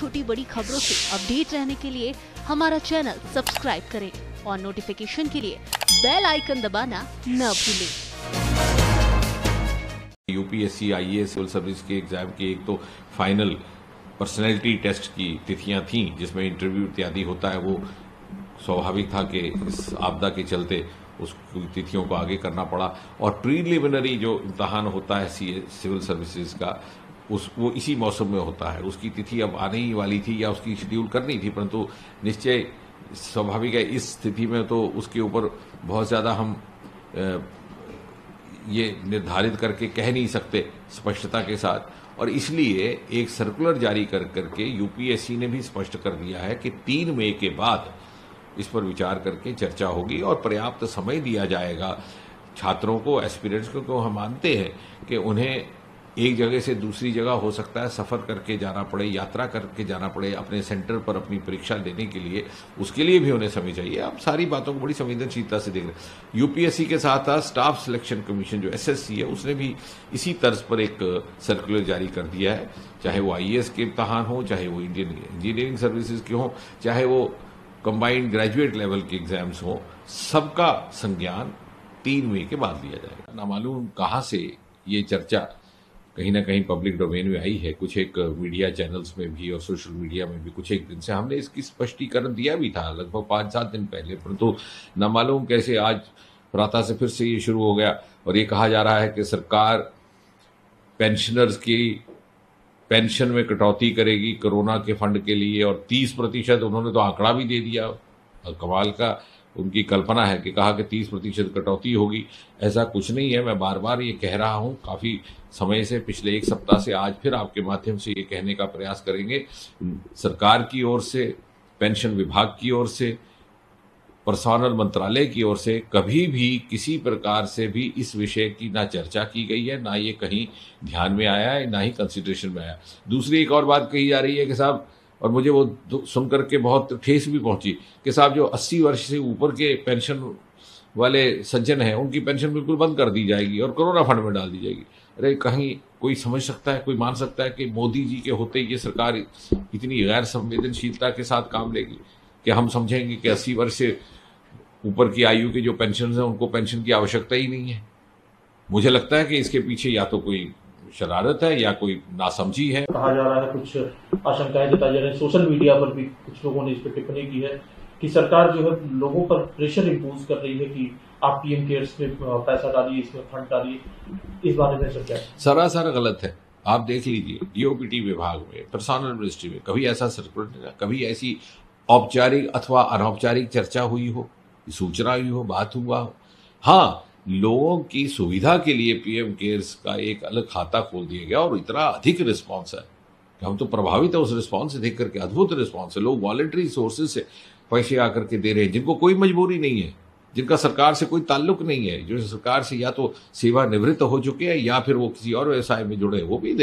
छोटी बड़ी खबरों से अपडेट रहने के लिए हमारा चैनल सब्सक्राइब करें और नोटिफिकेशन के लिए बेल आइकन दबाना न भूलें। यूपीएससी, आईएएस, सिविल सर्विस के एग्जाम की एक तो फाइनल पर्सनैलिटी टेस्ट की तिथियां थीं जिसमें इंटरव्यू इत्यादि होता है। वो स्वाभाविक था कि इस आपदा के चलते उस तिथियों को आगे करना पड़ा और प्रीलिमिनरी जो इम्तहान होता है सिविल सर्विसेज का वो इसी मौसम में होता है। उसकी तिथि अब आने ही वाली थी या उसकी शेड्यूल करनी थी, परंतु निश्चय स्वाभाविक है इस स्थिति में तो उसके ऊपर बहुत ज़्यादा हम ये निर्धारित करके कह नहीं सकते स्पष्टता के साथ, और इसलिए एक सर्कुलर जारी करके यूपीएससी ने भी स्पष्ट कर दिया है कि 3 मई के बाद इस पर विचार करके चर्चा होगी और पर्याप्त समय दिया जाएगा छात्रों को, एस्पिरेंट्स को। हम मानते हैं कि उन्हें एक जगह से दूसरी जगह हो सकता है सफ़र करके जाना पड़े, यात्रा करके जाना पड़े अपने सेंटर पर अपनी परीक्षा देने के लिए, उसके लिए भी उन्हें समय चाहिए। आप सारी बातों को बड़ी संवेदनशीलता से देख रहे हैं। यूपीएससी के साथ साथ स्टाफ सिलेक्शन कमीशन जो एसएससी है उसने भी इसी तर्ज पर एक सर्कुलर जारी कर दिया है। चाहे वो आईएएस के इम्तहान हो, चाहे वो इंडियन इंजीनियरिंग सर्विसेज के हों, चाहे वो कंबाइंड ग्रेजुएट लेवल के एग्जाम्स हों, सबका संज्ञान 3 मई के बाद लिया जाएगा। ना मालूम कहाँ से ये चर्चा कहीं ना कहीं पब्लिक डोमेन में आई है, कुछ एक मीडिया चैनल्स में भी और सोशल मीडिया में भी कुछ एक दिन से हमने इसकी स्पष्टीकरण दिया भी था लगभग 5-7 दिन पहले, परंतु न मालूम कैसे आज प्रातः से फिर से ये शुरू हो गया और ये कहा जा रहा है कि सरकार पेंशनर्स की पेंशन में कटौती करेगी कोरोना के फंड के लिए, और 30% उन्होंने तो आंकड़ा भी दे दिया। कमाल का उनकी कल्पना है कि कहा कि 30% कटौती होगी। ऐसा कुछ नहीं है। मैं बार बार ये कह रहा हूँ काफ़ी समय से, पिछले 1 सप्ताह से, आज फिर आपके माध्यम से ये कहने का प्रयास करेंगे। सरकार की ओर से, पेंशन विभाग की ओर से, पर्सोनल मंत्रालय की ओर से कभी भी किसी प्रकार से भी इस विषय की ना चर्चा की गई है, ना ये कहीं ध्यान में आया है, ना ही कंसिडरेशन में आया। दूसरी एक और बात कही जा रही है कि साहब, और मुझे वो सुनकर के बहुत ठेस भी पहुंची कि साहब जो 80 वर्ष से ऊपर के पेंशन वाले सज्जन हैं उनकी पेंशन बिल्कुल बंद कर दी जाएगी और कोरोना फंड में डाल दी जाएगी। अरे कहीं कोई समझ सकता है, कोई मान सकता है कि मोदी जी के होते ये सरकार इतनी गैर संवेदनशीलता के साथ काम लेगी कि हम समझेंगे कि 80 वर्ष से ऊपर की आयु के जो पेंशन हैं उनको पेंशन की आवश्यकता ही नहीं है। मुझे लगता है कि इसके पीछे या तो कोई शरारत है या कोई नासमझी है। कहा जा रहा है, कुछ आशंकाएं जताई जा रही है, सोशल मीडिया पर भी कुछ लोगों ने इस पर टिप्पणी की है कि सरकार जो है लोगों पर प्रेशर इंपोज कर रही है कि आप पीएम केयर्स में पैसा डालिए, इसमें फंड डालिए। इस बारे में सर क्या? सरासर गलत है। आप देख लीजिए डीओपीटी विभाग में, पर्सोनल मिनिस्ट्री में कभी ऐसा सर्कुलर, कभी ऐसी औपचारिक अथवा अनौपचारिक चर्चा हुई हो, सूचना हुई हो, बात हुआ हो। हाँ, लोगों की सुविधा के लिए पीएम केयर्स का एक अलग खाता खोल दिया गया और इतना अधिक रिस्पांस है कि हम तो प्रभावित है उस रिस्पांस से देख करके। अद्भुत रिस्पांस है। लोग वॉलंटरी सोर्सेज से पैसे आकर के दे रहे हैं, जिनको कोई मजबूरी नहीं है, जिनका सरकार से कोई ताल्लुक नहीं है, जो सरकार से या तो सेवानिवृत्त हो चुके हैं या फिर वो किसी और व्यवसाय में जुड़े, वो भी दे